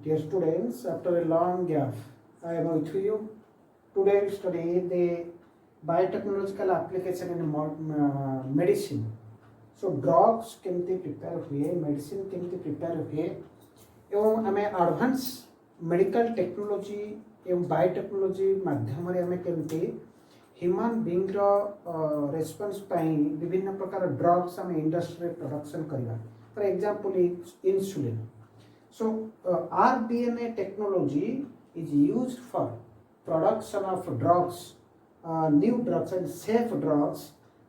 Dear students, after a long gap, I am with you. Today we study the biotechnological application in medicine. So drugs केमती prepare हुए, medicine केमती prepare हुए एवं आम advance medical technology एवं biotechnology माध्यम आम केमती ह्यूमन बीइंग रेस्पॉन्स विभिन्न प्रकार ड्रग्स आम इंडस्ट्री प्रोडक्शन करवा. For example insulin. So rDNA technology is used for production of drugs, new drugs and safe drugs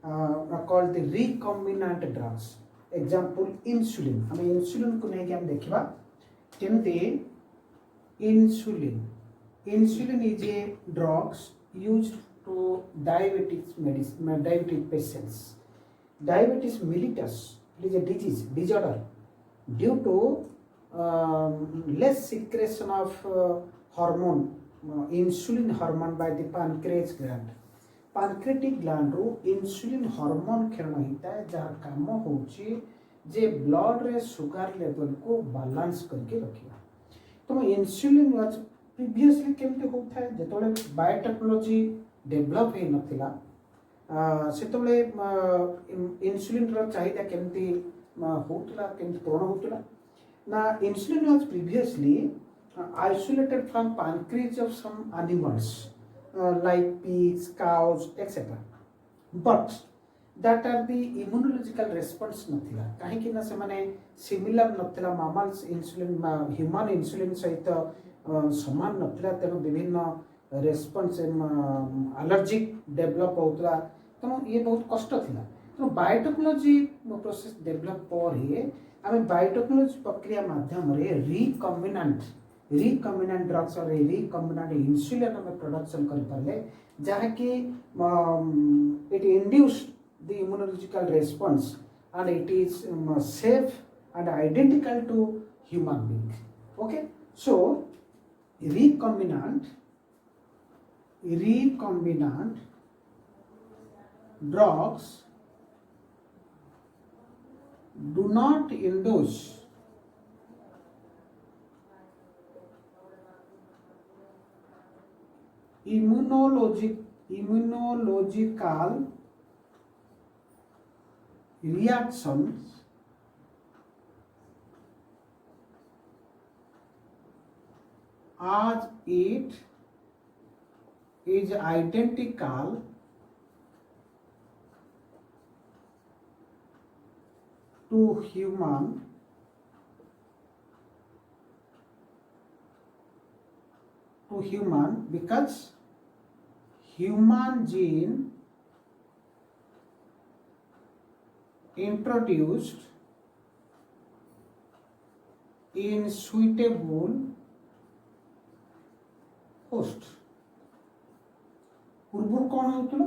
are called the recombinant drugs. Example insulin. हमें insulin को नहीं कि हम देखिबा केमते insulin. Insulin is a drugs used to diabetic patients. Diabetes mellitus is a disorder due to less secretion of hormone, insulin hormone by the pancreas gland. Pancreatic gland ru insulin hormone क्षरण होता है जहाँ काम होची जे blood रे sugar level को balance करके रखिया. तो इंसुलिन वाज प्रीवियसली केमते होता है जेतोले बायोटेक्नोलॉजी डेवलप हे नथिला सेतोले इंसुलिन रो चाहिदा केमती होतला केमती पूर्ण होतला. Now, insulin was previously isolated from pancreas of some animals like pigs, cows, etc. But that are the immunological response नथिला कहीं कि ना से माने similar नथिला mammals insulin human insulin सहित समान नथिला तेनो विभिन्न response allergic develop होतला तेनो ये बहुत कष्ट थिला. तो बायोटेक्नोलॉजी प्रोसेस डेवलप पर ही आम बायोटेक्नोलॉजी प्रक्रिया माध्यम रिकम्बिनांट ड्रग्स और रिकम्बिनांट इंसुलिन आम प्रोडक्शन कर जहाँकि it induce the immunological response and it is safe and identical to human being. Okay, so recombinant drugs do not induce immunological reactions as it is identical to human because human gene introduced in suitable host. पूर्व कौन होता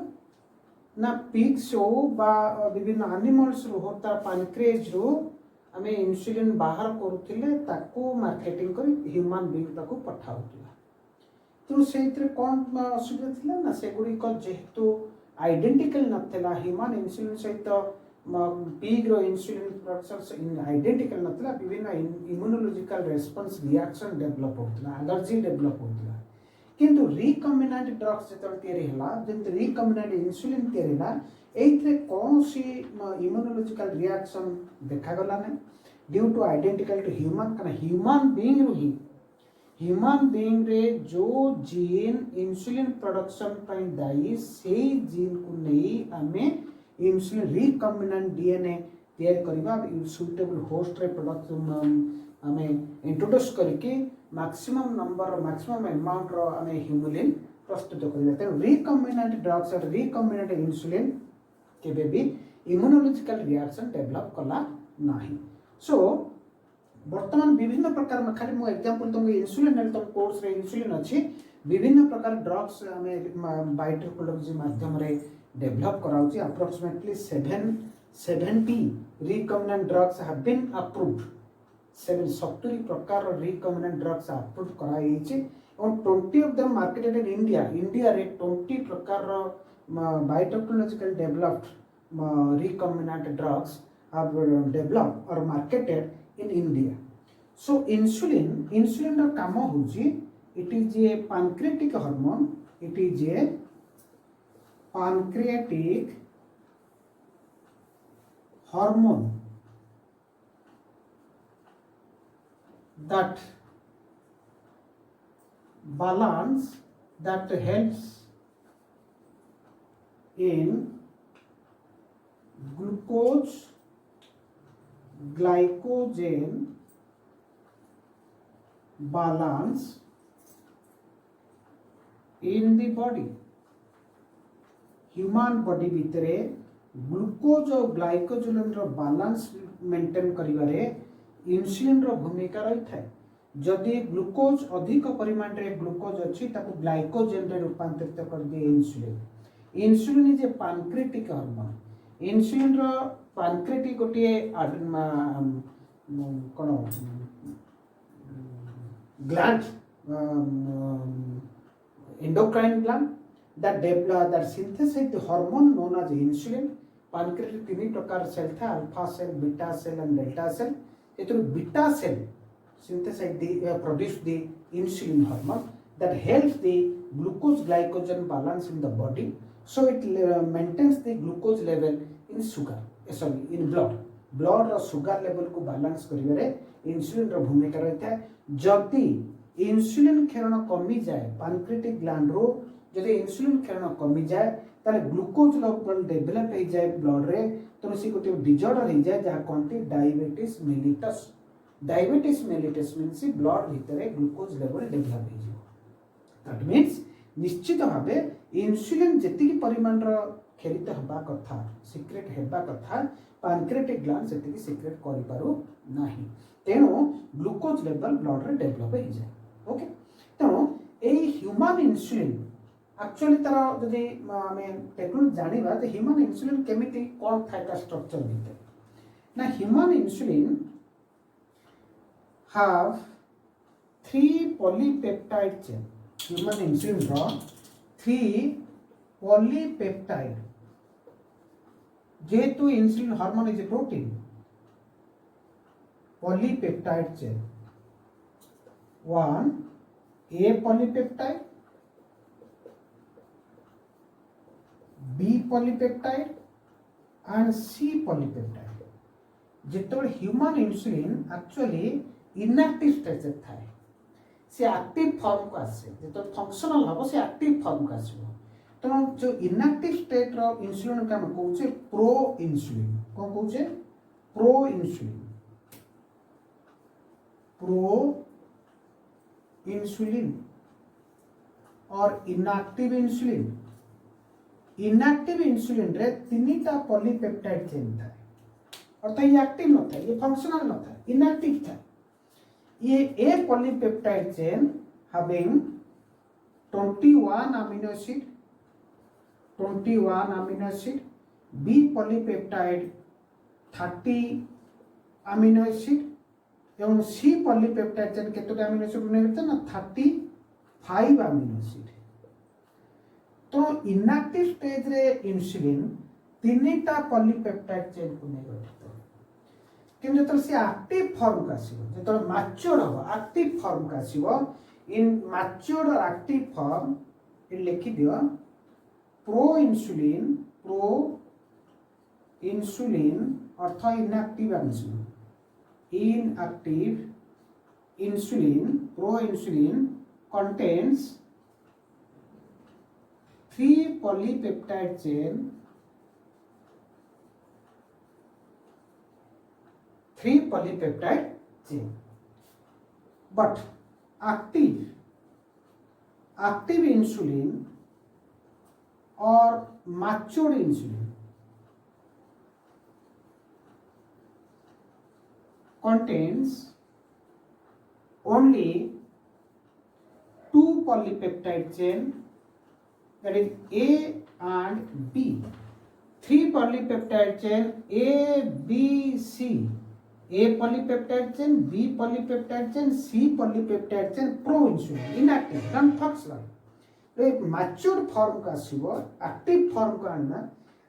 ना pigs हो बा विभिन्न animals रो होता pancreas रो आमे insulin बाहर करूथिले ताको मार्केटिंग करी ह्यूमन बीइंग ताको पठाउथिला. तो सेइत्रे कोन असुविधा थिला ना सेगुडी को जेहेतु आइडेंटिकल नथिला ह्यूमन इंसुलिन सहित पिग रो इंसुलिन प्रोडक्शन आइडेंटिकल नथिला विभिन्न इम्यूनोलॉजिकल रेस्पॉन्स रिएक्शन डेवलप होथिला एलर्जी डेवलप होथिला. किंतु रिकम्बिनांट ड्रग्स जेतल तयारी हला जेंत रिकम्बिनांट इंसुलिन तयारी हला एइथरे कोनसी इम्यूनोलॉजिकल रिएक्शन देखा गला नै due to identical to human कना ह्यूमन बीइंग रो ही ह्यूमन बीइंग रे जो जीन इंसुलिन प्रोडक्शन पई दाई सेही जीन को नै आमे इंसुलिन रिकम्बिनांट डीएनए तयार करबा सुटेबल होस्ट रे प्रोडक्शन आमे इंट्रोड्यूस करके मैक्सिमम नंबर मैक्सिमम अमाउंट रो आमे ह्यूमुलिन प्रस्तुत करबा. तेणु रिकम्बिनांट ड्रग्स और रिकम्बिनांट इंसुलिन केबे भी इम्यूनोलॉजिकल रिएक्शन डेवलप कला नाही. सो वर्तमान विभिन्न प्रकार में खाली मो एग्जांपल तुमको इंसुलिन ने तुम कोर्स रे इंसुलिन अछि विभिन्न प्रकार ड्रग्स आमे बायोटेक्नोलॉजी माध्यम रे डेवलप कराउची. Approximately 70 recombinant drugs have been approved. 70 प्रकार रिकम्बिनांट ड्रग्स अप्रूव कराई और 20 of them marketed in India रे 20 प्रकार biotechnological developed recombinant drugs have developed और marketed in India. So insulin रो काम होची it is a pancreatic hormone it is a pancreatic hormone that balance that helps in glucose glycogen balance in the body human body भितरे glucose और glycogen रो balance maintain करिवारे insulin रो भूमिका रही थाए जदि glucose अधिक परिमाण रे ग्लूकोज अछि ताको ग्लाइकोजन रे रूपांतरित कर दिए insulin is a pancreatic hormone insulin रो पैनक्रियाटिक गोटे कोन gland endocrine gland that develop that synthesize the hormone known as insulin pancreatic तीन प्रकार सेल था alpha cell beta cell and delta cell एथरो beta cell synthesize the produce the insulin hormone that helps the glucose glycogen balance in the body so it maintains the glucose level in sugar sorry in blood रो sugar level को balance करिवारे insulin रो भूमिका रहता है जदि insulin क्षरण कमी जाए पैनक्रियाटिक ग्लैंड रो जदि इंसुलिन क्षरण कमी जाए ताले ग्लूकोज लेवल डेवलप हो जाए ब्लड रे तो सी गोटे डिजॉर्डर हो जाए जहाँ कहते डायबिटीज मेलिटस मीन्स ब्लड भितर ग्लूकोज लेवल डेवलप हो दैट मीन्स निश्चित भाव इंसुलिन जी परिमाण खेरित हवा कथा सिक्रेट हेबा कथा पैनक्रियाटिक ग्लैंड से सिक्रेट करि पारु नाही तेणु ग्लूकोज लेवल ब्लड रे डेवलप हो जाए ओके तेणु यही ह्यूमन इंसुलिन एक्चुअली तार जदि आम टेक्नोलॉजी जानिबा तो ह्यूमन इंसुलिन केमिति कोन थाइका स्ट्रक्चर भितर ना human insulin have 3 polypeptide chain human insulin ro 3 polypeptide जेहेतु insulin hormone is a protein polypeptide chain 1 A polypeptide B polypeptide and C polypeptide जितो human insulin actually inactive stage थाए से active form को आसे जो functional हम से active form को आसो तेणु जो इनएक्टिव स्टेट रो इंसुलिन का हम कहूचे प्रो इंसुलिन कौन कहूचे प्रो इंसुलिन और इनएक्टिव इंसुलिन रे तीनटा पॉलीपेप्टाइड चेन था अर्थात ये एक्टिव न था ये फंक्शनल न था इनएक्टिव था ये ए polypeptide chain having 21 amino acid B polypeptide 30 amino acid एवं C polypeptide चेन केतोटा amino acid ने ना 35 amino acid तो इनएक्टिव स्टेज रे इंसुलिन तीनटा पॉलीपेप्टाइड चेन को नै गठित किंतु जब से एक्टिव फॉर्म का आसीबो जब मैच्योर हो एक्टिव फॉर्म का आसीबो इन मैच्योर्ड और एक्टिव फॉर्म इन लिखि दियो प्रो इंसुलिन अर्थात inactive insulin pro insulin contains 3 polypeptide chain 3 polypeptide chain but active insulin or matured insulin contains only 2 polypeptide chain that is A and B 3 polypeptide chain A B C A polypeptide chain, B polypeptide chain, C polypeptide chain, pro-insulin, inactive, non-functional. तो एक mature form का आसीबो active form का आना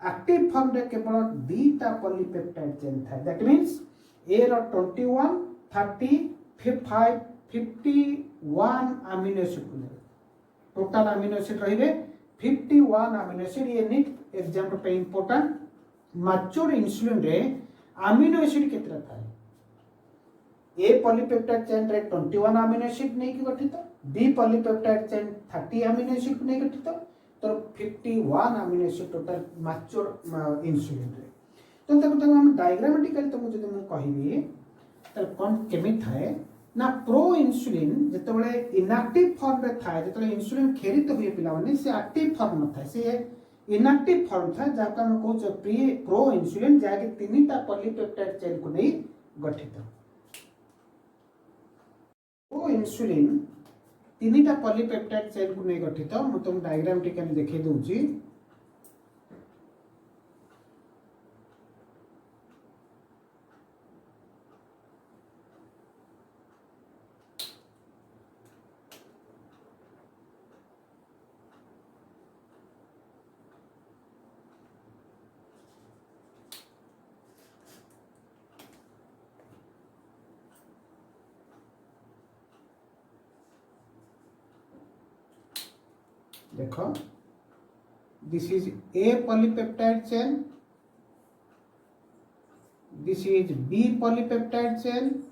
active form रे केवल दीटा polypeptide chain था that means A रो 21 30 51 अमीनो एसिड को नेबे टोटल अमीनो एसिड रहिबे 51 अमीनो एसिड ये नीट एग्जाम पे इंपोर्टेंट मैच्योर इंसुलिन रे अमीनो एसिड केतरा थाए ए पॉलीपेप्टाइड चेन रे 21 अमीनो एसिड नै कि गठित B polypeptide chain 30 amino acid को नै गठित तो 51 amino acid total mature insulin रे तो तब हम डायग्रामेटिकली तुमको जदि मैं कहबी त कोन केमि थाए ना प्रो इंसुलिन जेतबेले इनएक्टिव फॉर्म रे थाए जेतबेले इंसुलिन खेरित हुए पिला माने से एक्टिव फॉर्म न थाए से इनएक्टिव फॉर्म था जाका हम कहू प्रो इंसुलिन जाके तीनटा पॉलीपेप्टाइड चेन को नै गठित प्रो इंसुलिन तीनटा पॉलीपेप्टाइड चेन को नै गठित म तुम डायग्रामेटिकली देखै दउची देखो this is A polypeptide chain, this is B polypeptide chain,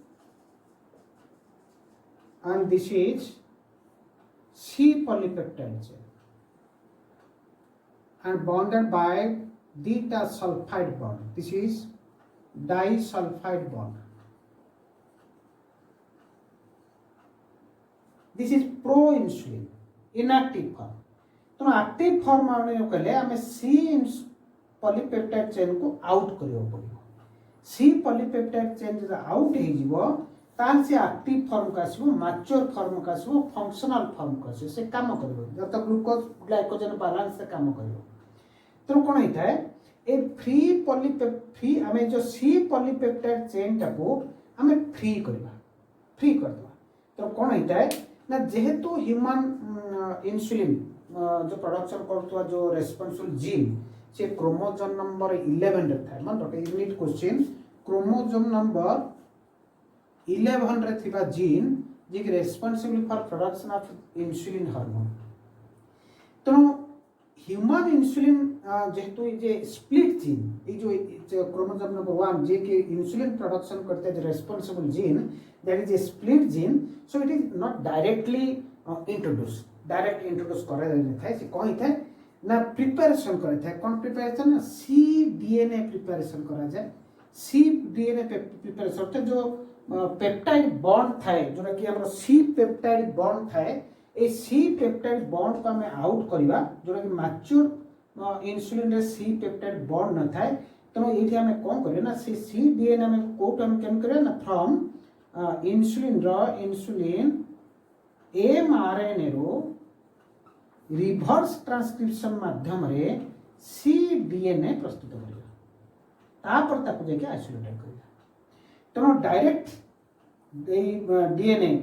and this is C polypeptide chain and bonded by beta sulfide bond. This is disulfide bond. This is pro-insulin, inactive form. तो active form माने कहले हमें C polypeptide chain को out करियो पड़ियो सी polypeptide chain जब out हे जीवो तार से एक्टिव फॉर्म का आसीबो मैच्योर फॉर्म का आसीबो फंक्शनल फॉर्म का आसीबो से काम करियो जब तक ग्लूकोज ग्लाइकोजन बैलेंस से काम करियो तो कोन हेता है ए फ्री हमें जो सी पॉलीपेप्टाइड चेन टा को हमें फ्री कर दवा तो कोन हेता है ना जेहेतु ह्यूमन इंसुलिन जो प्रोडक्शन करथवा जो रेस्पोंसिबल जीन से क्रोमोसोम नंबर 11 रे थाए मन रखे यूनिट क्वेश्चन क्रोमोसोम नंबर 11 रे थिबा जीन जे कि responsible for production of insulin hormone तो ह्यूमन इंसुलिन जेहेतु जे स्प्लिट जीन ये जो क्रोमोसोम नंबर 1 जे कि इंसुलिन प्रोडक्शन करते है responsible gene that is a split gene so it is not directly direct introduce करे थाए से कहीं थाए ना प्रिपरेशन करे थाए कौन प्रिपरेशन ना सी डीएनए प्रिपरेशन करा जाए सी डीएनए प्रिपरेशन तो जो पेप्टाइड बॉन्ड थाए जोरा कि हमर सी पेप्टाइड बॉन्ड थाए ए सी पेप्टाइड बॉन्ड को हमें आउट करबा जोरा कि मैच्योर इंसुलिन रे सी पेप्टाइड बॉन्ड न थाए तो एठी हमें कोन करे ना सी डीएनए में कोट हम केन करे ना फ्रॉम इंसुलिन एमआरएनए रो रिवर्स ट्रांसक्रिप्शन माध्यम रे सी डीएनए प्रस्तुत करिया तापर ताको जेके आइसोलेट करिया तो डायरेक्ट डीएनए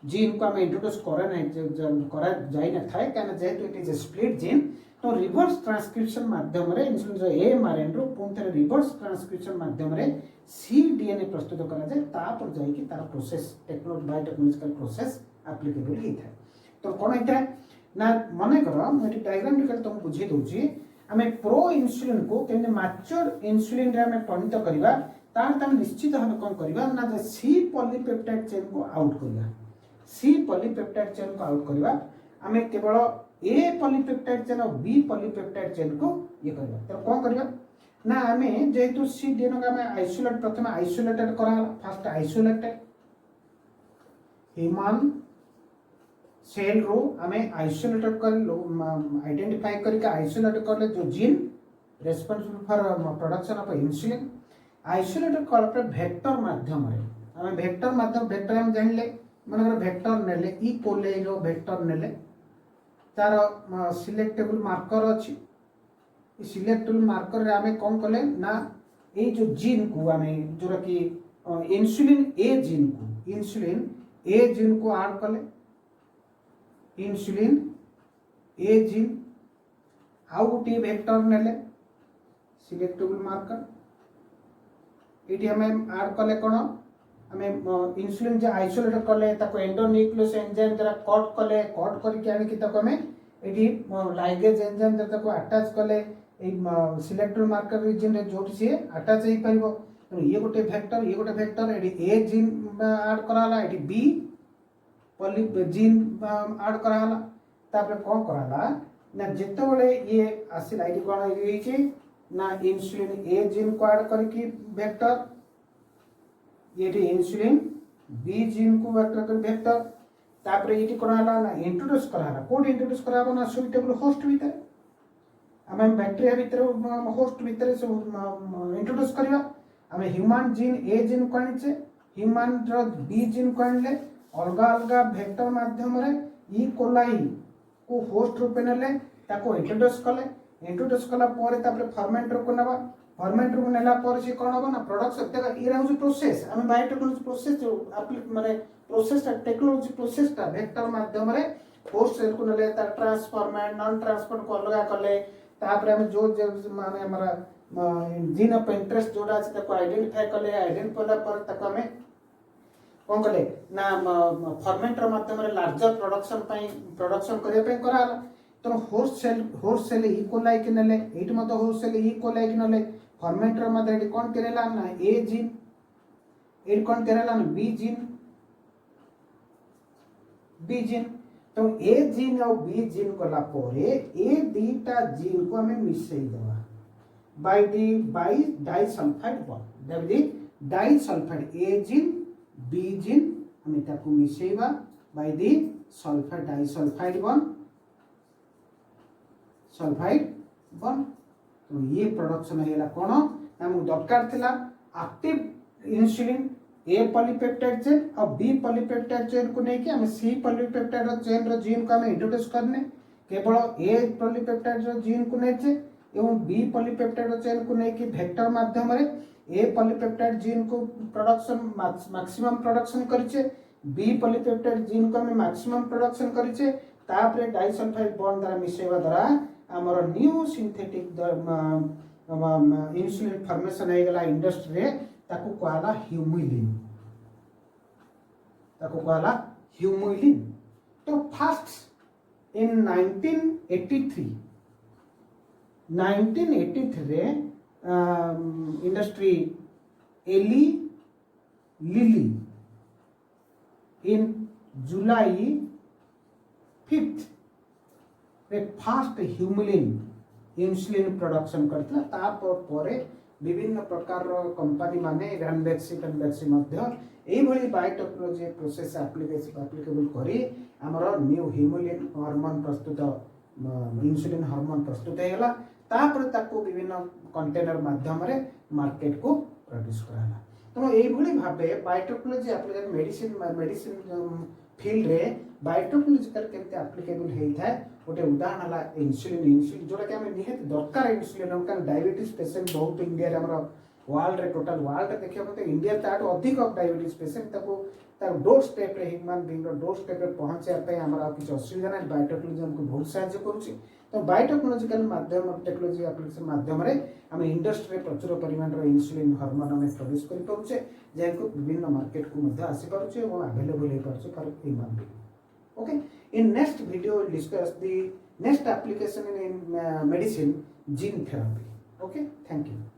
जीन को हम इंट्रोड्यूस करा जाय न थाए काना जेहेतु it is A split gene तो रिवर्स ट्रांसक्रिप्शन माध्यम रे इंसुलिन रो एमआरएनए रो पुनथरे रिवर्स ट्रांसक्रिप्शन माध्यम रे सी डीएनए प्रस्तुत करा जाय तापर जाय कि तार प्रोसेस बायोटेक्नोलॉजिकल प्रोसेस एप्लीकेबल ही था तो कौन है ना मन कर मुझे डायग्रामेटिकली तुम बुझे दूची आम प्रो इंसुलिन को केमते मैच्योर इंसुलिन रे हमें परिणत करबा तार तम निश्चित भाव कौन करबा ना सी पॉलीपेप्टाइड चेन को आउट करबा सी पॉलीपेप्टाइड चेन को आउट करबा आम केवल ए पॉलीपेप्टाइड चेन और बी पॉलीपेप्टाइड चेन को ये करबा तो कौन करबा ना आम जेहेतु सी डीएनए को आम आइसोलेट प्रथम आइसोलेटेड करा first isolated human cell row हमें आइसोलेटेड कर आइडेंटिफाई करके आइसोलेट करले जो gene responsible for production of insulin isolated कर पर वेक्टर माध्यम रे हमें वेक्टर हम जानले माने वेक्टर नेले ई कोले रो वेक्टर नेले तार सिलेक्टेबल मार्कर अछि ई सिलेक्टेबल मार्कर रे हमें कोन करले ना ए जो जीन को हमें जोरा कि इंसुलिन ए जीन को ऐड करले इंसुलिन ए जीन आउ गोटे वेक्टर नेले सिलेक्टेबल मार्कर ये हमें ऐड कले कौन आमे इंसुलिन जे आइसोलेट कले ताको एंडोन्यूक्लियस एंजाइम द्वारा कट कले कट करके आनी कि ताको आमे एटी लाइगेज एंजाइम द्वारा ताको अटैच कले ए सिलेक्टर मार्कर रीजन रे जोटी से अटैच हे परिबो ये गोटे वेक्टर एटी ए जीन ऐड कराला एटी बी पॉली जीन ऐड कराला तापर कोन कराला ना जेतेबेले ये आसिल आईडी कोन होईची ना इंसुलिन ए जीन को ऐड करके वेक्टर ये इंसुलिन बी जीन को वेक्टर कर वेक्टर तापर ये कराला ना इंट्रोड्यूस कराला कोड इंट्रोड्यूस कराबो ना सुइटेबल होस्ट भीतर आम बैक्टेरिया भीतर होस्ट भीतर सब इंट्रोड्यूस करवा आम ह्यूमन जीन ए जीन को आनीचे ह्यूमन बी जीन को आनले अलग अलग वेक्टर माध्यम रे ई कोलाई को होस्ट रूप नेले ताको इंट्रोड्यूस कला पर तापर फर्मेंटर को नबा फर्मेंटर को नेला पर से कोन हो ना प्रोडक्शन देखा ये रहउछ प्रोसेस आम बायोटेक्नोलॉजी प्रोसेस जो माने प्रोसेस टेक्नोलॉजी प्रोसेस ता वेक्टर माध्यम रे होस्ट सेल को नेले ता ट्रांसफॉर्मेंट नॉन ट्रांसफॉर्म को अलग कले तापर हम जो माने हमारा जीन ऑफ इंटरेस्ट जोड़ा আছে তাকে আইডেন্টিফাই করলে আইডেন্টিফাই पर তাকে আমি কোন কলে না ফরমেন্টর মাধ্যমে লার্জার প্रोडक्शन করিয়া পে করালা তো হোস্ট সেল ইকোলাই कि নেলে এইট মত হোস্ট সেল ইকোলাই कि নেলে ফরমেন্টর মধ্যে এটি কোন করেলা না এ জিন এর কোন করেলা না বি জিন तो ए जीन और बी जीन कला पोरे ए दीटा जीन को हमें मिसई देवा by disulphide bond that is disulphide A gene B gene हमें ताको मिसेइबा by disulphide disulphide bond तो ये प्रोडक्शन हैला कोन हमु दरकार थिला active insulin A polypeptide chain और बी पॉलीपेप्टाइड चेन को लेके हमें सी पॉलीपेप्टाइड चेन रो जीन को हमें इंट्रोड्यूस करने केवल ए पॉलीपेप्टाइड रो जीन को नेचे एवं बी पॉलीपेप्टाइड चेन को लेके वेक्टर माध्यम रे ए पॉलीपेप्टाइड जीन को प्रोडक्शन मैक्सिमम प्रोडक्शन करिचे बी पॉलीपेप्टाइड जीन को हमें मैक्सिमम प्रोडक्शन करिचे तापरे डाइसल्फाइड बॉन्ड द्वारा मिसेवा द्वारा हमर न्यू सिंथेटिक इंसुलिन फॉर्मेशन हे गला इंडस्ट्री रे ताको कहला ह्यूमुलिन तो फर्स्ट इन 1983 रे इंडस्ट्री एली लिली इन जुलाई 5th रे फर्स्ट ह्यूमुलिन इंसुलिन प्रोडक्शन करथिला तापर परे विभिन्न प्रकार कंपनी माने रैनबैक्सी मध्य एई भली बायोटेक्नोलॉजी प्रोसेस एप्लीकेबल करी हमर न्यू ह्यूमुलिन हार्मोन प्रस्तुत इंसुलिन हार्मोन प्रस्तुत हेला तापर ताको विभिन्न कंटेनर माध्यम रे मार्केट को प्रोड्यूस कराला तो एई भली भाबे बायोटेक्नोलॉजी एप्लीकेशन मेडिसिन फील्ड रे बायोटेक्नोलॉजिकल केमते एप्लीकेबल हेई थाए गोटे उदाहरण हला इंसुलिन जोटा कि हमें निहत दरकार इंसुलिन हम डायबिटीज पेशेंट बहुत इंडिया रे हमर वर्ल्ड रे टोटल वर्ल्ड रे देखियो मते इंडिया ताटो अधिक ऑफ डायबिटीज पेशेंट ताको तार डोर स्टेप रे ह्यूमन बीइंग रो डोर स्टेप रे पहुंचे पे हमरा किछ असुविधा नै बायोटेक्नोलॉजी हमको बहुत सहायता करूची तो बायोटेक्नोलॉजिकल माध्यम टेक्नोलॉजी एप्लीकेशन माध्यम रे हम इंडस्ट्री रे प्रचुर परिमाण रो इंसुलिन हार्मोन हम प्रोड्यूस करि पहुंचे जेको विभिन्न मार्केट को मध्य आसी पारुचे और अवेलेबल हे पारुचे for human being Okay, in next video we'll discuss the next application in medicine, gene therapy. Okay, thank you.